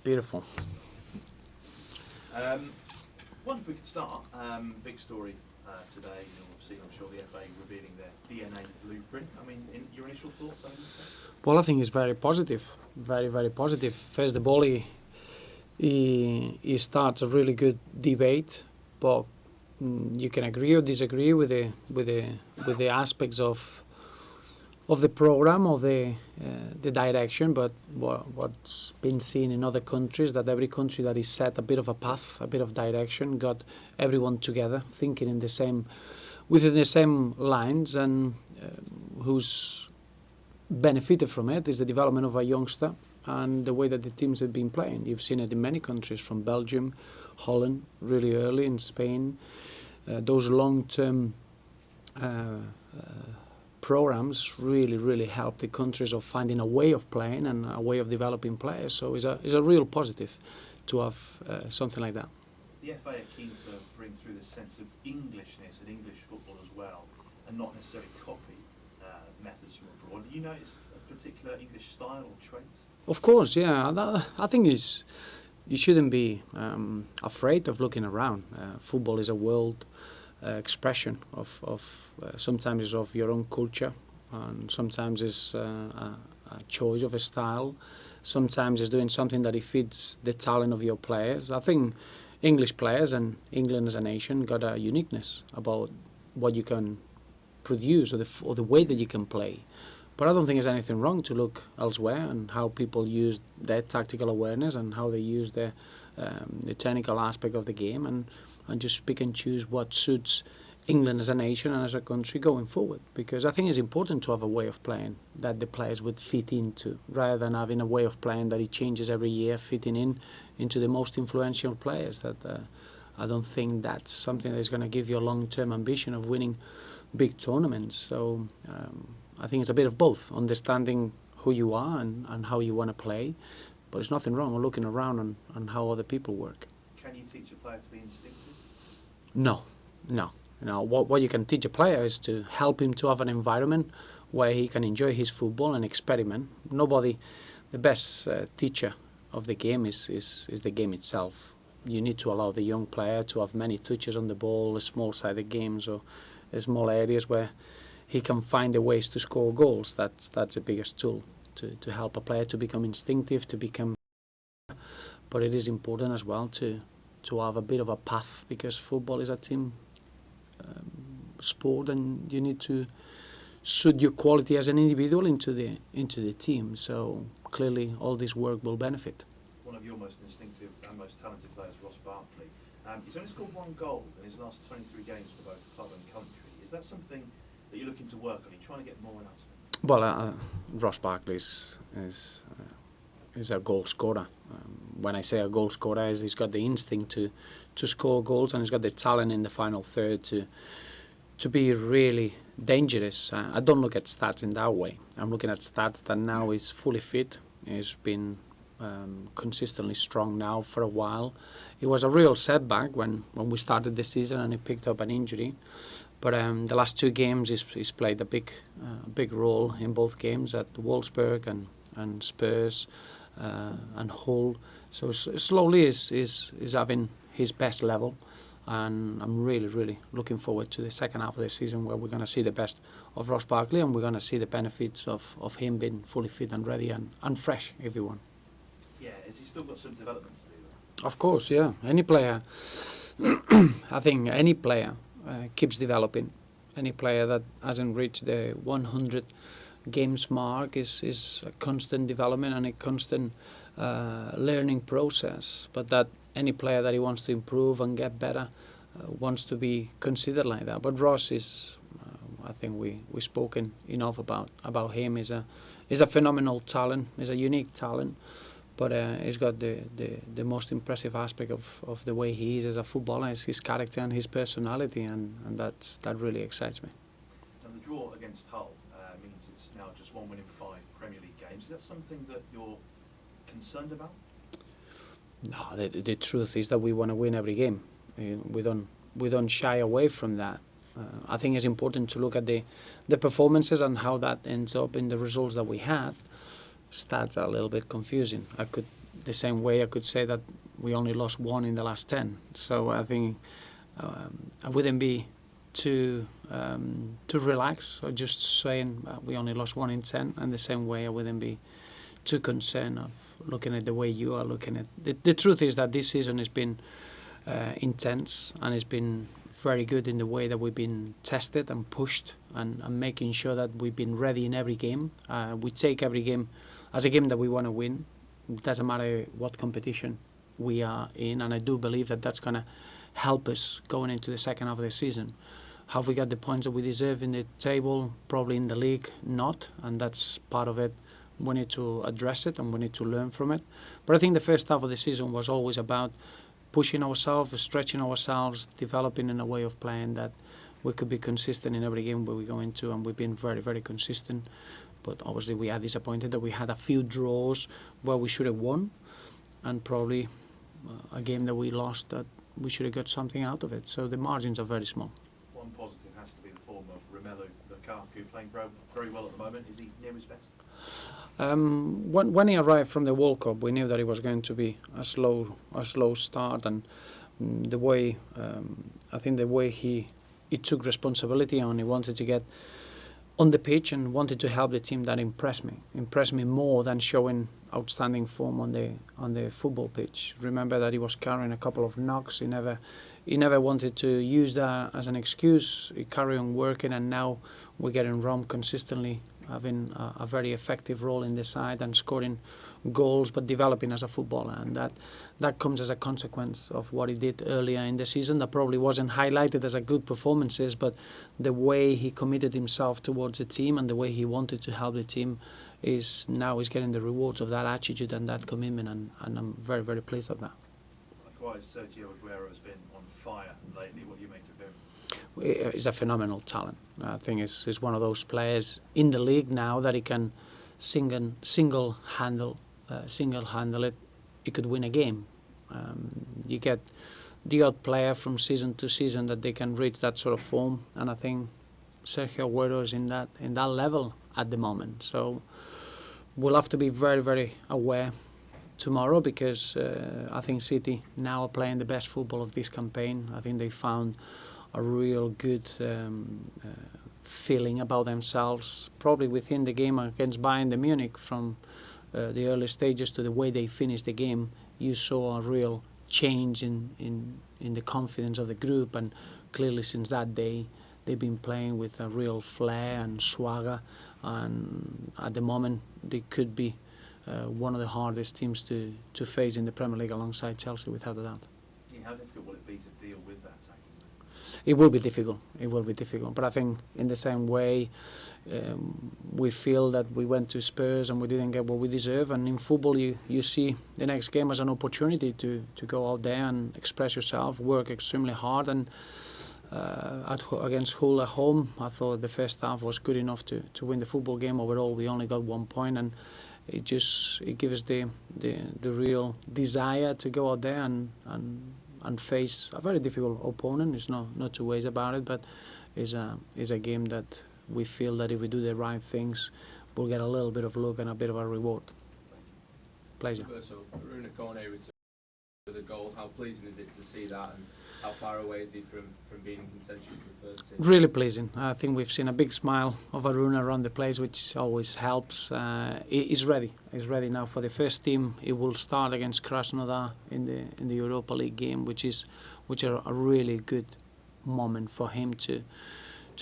Beautiful. Wonder if we could start. Big story today. You'll see, I'm sure, the FA revealing their DNA blueprint. I mean, your initial thoughts on this? Well, I think it's very positive. Very, very positive. First of all, he starts a really good debate, but you can agree or disagree with the aspects of the program, of the direction. But what's been seen in other countries, that every country that is set a bit of a path, a bit of direction, got everyone together, thinking within the same lines, and who's benefited from it is the development of a youngster and the way that the teams have been playing. You've seen it in many countries, from Belgium, Holland, really early, in Spain. Those long-term programs really help the countries of finding a way of playing and a way of developing players. So it's a real positive to have something like that. The FA are keen to bring through this sense of Englishness and English football as well, and not necessarily copy methods from abroad. Have you noticed a particular English style or traits? Of course, yeah. I think you shouldn't be afraid of looking around. Football is a world expression of sometimes of your own culture, and sometimes it's a choice of a style. Sometimes it's doing something that it fits the talent of your players. I think English players and England as a nation got a uniqueness about what you can produce or the way that you can play. But I don't think there's anything wrong to look elsewhere and how people use their tactical awareness and how they use the technical aspect of the game, and just pick and choose what suits England as a nation and as a country going forward. Because I think it's important to have a way of playing that the players would fit into, rather than having a way of playing that it changes every year, fitting into the most influential players. That I don't think that's something that's going to give you a long-term ambition of winning big tournaments. So I think it's a bit of both, understanding who you are and how you want to play. But there's nothing wrong with looking around on how other people work. Can you teach a player to be instinctive? No. What you can teach a player is to help him to have an environment where he can enjoy his football and experiment. The best teacher of the game is the game itself. You need to allow the young player to have many touches on the ball, small-sided games or small areas where he can find the ways to score goals. That's the biggest tool to help a player to become instinctive, to become. But it is important as well to have a bit of a path, because football is a team sport, and you need to suit your quality as an individual into the team. So clearly, all this work will benefit. One of your most instinctive and most talented players, Ross Barkley, he's only scored one goal in his last 23 games for both club and country. Is that something that you're looking to work on? Are you trying to get more out of him? Well, Ross Barkley is a goal scorer. When I say a goal scorer, he's got the instinct to score goals, and he's got the talent in the final third to be really dangerous. I don't look at stats in that way. I'm looking at stats that now he's fully fit. He's been consistently strong now for a while. It was a real setback when we started the season and he picked up an injury. But the last two games he's played a big role in both games at Wolfsburg and Spurs and Hull. So slowly is having his best level, and I'm really looking forward to the second half of the season, where we're going to see the best of Ross Barkley, and we're going to see the benefits of him being fully fit and ready and fresh, if you want. Yeah, has he still got some development to do? Of course, yeah. Any player, I think any player keeps developing. Any player that hasn't reached the 100 games mark is a constant development and a constant learning process. But that any player that he wants to improve and get better wants to be considered like that. But Ross is, I think we've spoken enough about him. He's a phenomenal talent. He's a unique talent. But he's got the most impressive aspect of the way he is as a footballer, is his character and his personality, and that really excites me. And the draw against Hull means it's now just 1 win in 5 Premier League games. Is that something that you're concerned about? No, the truth is that we want to win every game. We don't shy away from that. I think it's important to look at the performances and how that ends up in the results that we had. Stats are a little bit confusing. I could the same way I could say that we only lost one in the last 10. So I think I wouldn't be too relaxed or just saying we only lost one in 10. And the same way I wouldn't be too concerned of looking at the way you are looking at. The truth is that this season has been intense, and it's been very good in the way that we've been tested and pushed, and making sure that we've been ready in every game. We take every game as a game that we want to win. It doesn't matter what competition we are in, and I do believe that that's going to help us going into the second half of the season. Have we got the points that we deserve in the table? Probably in the league, not, and that's part of it. We need to address it and we need to learn from it. But I think the first half of the season was always about pushing ourselves, stretching ourselves, developing in a way of playing that we could be consistent in every game where we go into, and we've been very, very consistent. But obviously we are disappointed that we had a few draws where we should have won, and probably a game that we lost that we should have got something out of it. So the margins are very small. One positive has to be the form of Romelu Lukaku, playing very well at the moment. Is he near his best? When he arrived from the World Cup, we knew that it was going to be a slow start, and the way I think the way he took responsibility and he wanted to get on the pitch and wanted to help the team, that impressed me more than showing outstanding form on the football pitch. Remember that he was carrying a couple of knocks. He never wanted to use that as an excuse. He carried on working, and now we're getting Rom consistently having a very effective role in the side and scoring goals, but developing as a footballer, and that comes as a consequence of what he did earlier in the season. That probably wasn't highlighted as a good performances, but the way he committed himself towards the team and the way he wanted to help the team is getting the rewards of that attitude and that commitment, and I'm very, very pleased with that. Likewise, Sergio Aguero has been on fire lately. What do you make of him? He's a phenomenal talent. I think he's one of those players in the league now that he can single handle it. He could win a game. You get the odd player from season to season that they can reach that sort of form, and I think Sergio Aguero is in that level at the moment. So we'll have to be very, very aware tomorrow, because I think City now are playing the best football of this campaign. I think they found a real good feeling about themselves, probably within the game against Bayern Munich. From the early stages to the way they finished the game, you saw a real change in the confidence of the group, and clearly since that day they've been playing with a real flair and swagger, and at the moment they could be one of the hardest teams to face in the Premier League alongside Chelsea, without a doubt. How difficult will it be to deal with that attacking? It will be difficult. But I think in the same way, we feel that we went to Spurs and we didn't get what we deserve. And in football, you see the next game as an opportunity to go out there and express yourself, work extremely hard. And against Hull at home, I thought the first half was good enough to win the football game. Overall, we only got 1 point, and it gives us the real desire to go out there and face a very difficult opponent. There's no two ways about it, but is a game that we feel that if we do the right things, we'll get a little bit of luck and a bit of a reward. Pleasure. Roberto, Aruna Kone with a goal. How pleasing is it to see that, and how far away is he from being in contention for the first team? Really pleasing. I think we've seen a big smile of Aruna around the place, which always helps. He's ready. He's ready now for the first team. He will start against Krasnodar in the Europa League game, which are a really good moment for him to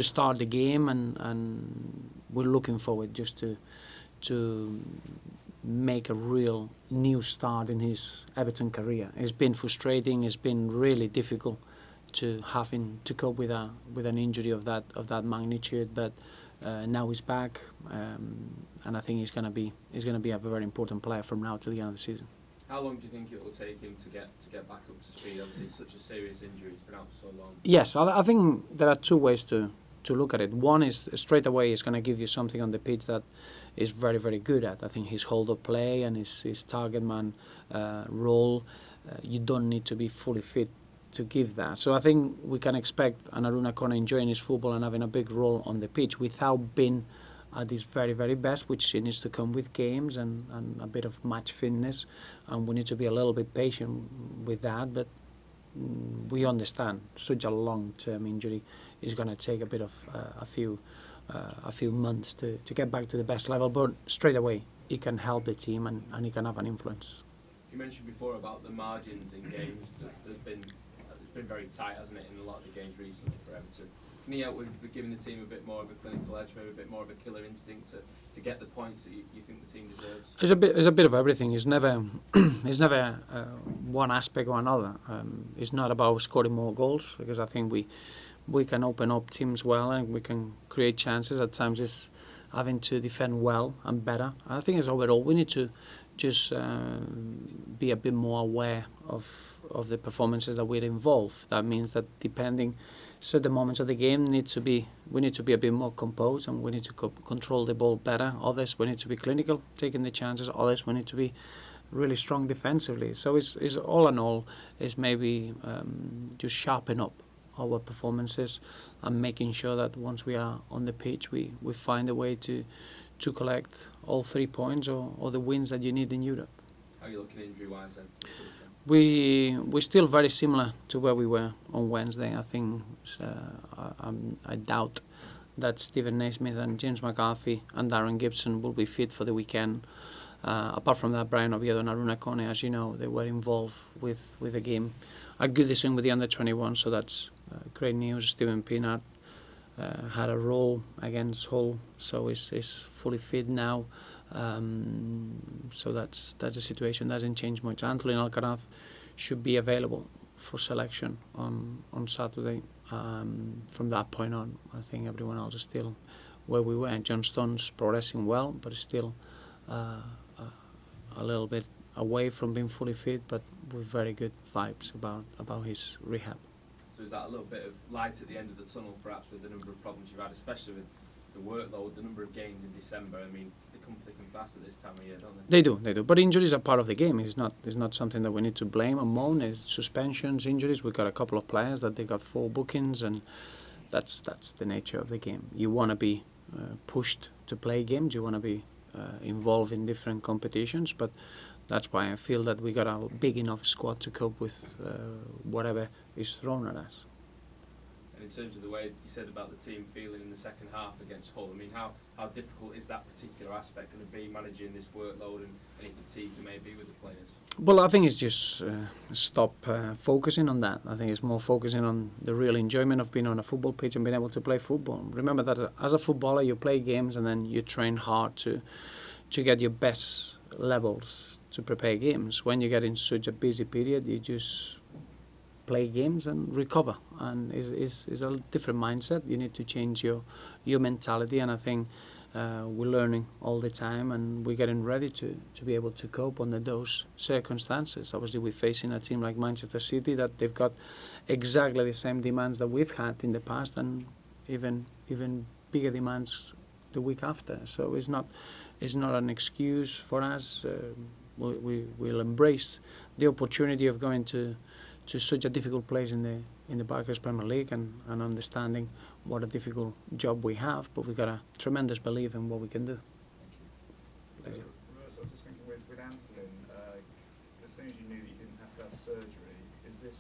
start the game, and we're looking forward just to make a real new start in his Everton career. It's been frustrating. It's been really difficult to having to cope with an injury of that magnitude. But now he's back, and I think he's going to be a very important player from now to the end of the season. How long do you think it will take him to get back up to speed? Obviously, it's such a serious injury. He's been out for so long. Yes, I think there are two ways to look at it. One is straight away he's going to give you something on the pitch that is very, very good at. I think his hold-up play and his target man role, you don't need to be fully fit to give that. So I think we can expect an Aruna Kone enjoying his football and having a big role on the pitch without being at his very, very best, which needs to come with games and a bit of match fitness, and we need to be a little bit patient with that. But we understand such a long-term injury is going to take a bit of a few months to get back to the best level. But straight away, he can help the team and he can have an influence. You mentioned before about the margins in games. There's been it's been very tight, hasn't it, in a lot of the games recently for Everton. Can he help with giving the team a bit more of a clinical edge, maybe a bit more of a killer instinct to get the points that you think the team deserves? It's a bit of everything. It's never it's never one aspect or another. It's not about scoring more goals, because I think we can open up teams well and we can create chances. At times it's having to defend well and better. I think it's overall we need to just be a bit more aware of the performances that we're involved. That means that depending certain moments of the game we need to be a bit more composed, and we need to control the ball better. Others we need to be clinical, taking the chances. Others we need to be really strong defensively. So it's all in all is maybe just sharpen up our performances and making sure that once we are on the pitch we find a way to collect all 3 points or the wins that you need in Europe. How are you looking injury-wise then? We're still very similar to where we were on Wednesday. I think I doubt that Stephen Naismith and James McCarthy and Darren Gibson will be fit for the weekend. Apart from that, Brian Oviedo and Aruna Kone, as you know, they were involved with the game at Goodison with the under-21, so that's great news. Stephen Pienaar had a role against Hull, so he's fully fit now. So that's the situation. Doesn't change much. Antolin Alcaraz should be available for selection on Saturday. From that point on, I think everyone else is still where we were. John Stone's progressing well, but still a little bit away from being fully fit, but with very good vibes about his rehab. So is that a little bit of light at the end of the tunnel, perhaps, with the number of problems you've had, especially with the workload, the number of games in December? I mean, they come thick and fast at this time of year, don't they? They do. But injuries are part of the game. It's not something that we need to blame or moan. It's suspensions, injuries. We've got a couple of players that they got 4 bookings, and that's the nature of the game. You want to be pushed to play games. You want to be involved in different competitions, but that's why I feel that we got a big enough squad to cope with whatever is thrown at us. And in terms of the way you said about the team feeling in the second half against Hull, I mean, how difficult is that particular aspect going to be, managing this workload and any fatigue there may be with the players? Well, I think it's just stop focusing on that. I think it's more focusing on the real enjoyment of being on a football pitch and being able to play football. Remember that as a footballer, you play games and then you train hard to get your best levels to prepare games. When you get in such a busy period, you just play games and recover, and is a different mindset. You need to change your mentality, and I think we're learning all the time, and we're getting ready to be able to cope under those circumstances. Obviously, we're facing a team like Manchester City that they've got exactly the same demands that we've had in the past, and even bigger demands the week after. So it's not an excuse for us. We'll embrace the opportunity of going to such a difficult place in the Barclays Premier League and understanding what a difficult job we have, but we've got a tremendous belief in what we can do. Thank you. Roberto, I was just thinking with Antolin, as soon as you knew that you didn't have to have surgery, is this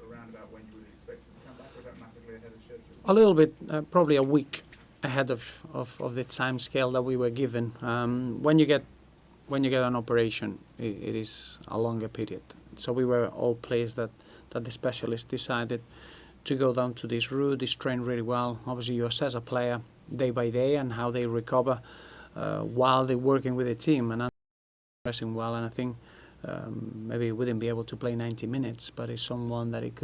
around about when you would expect him to come back, or is that massively ahead of schedule? A little bit, probably a week ahead of the time scale that we were given. When you get an operation, it is a longer period. So we were all pleased that the specialist decided to go down to this route. This trained really well. Obviously, you assess a player day by day and how they recover while they're working with the team, and progressing well. And I think maybe he wouldn't be able to play 90 minutes, but it's someone that it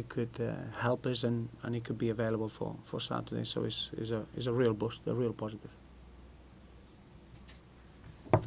could help us, and it could be available for Saturday. So it's a real boost, a real positive.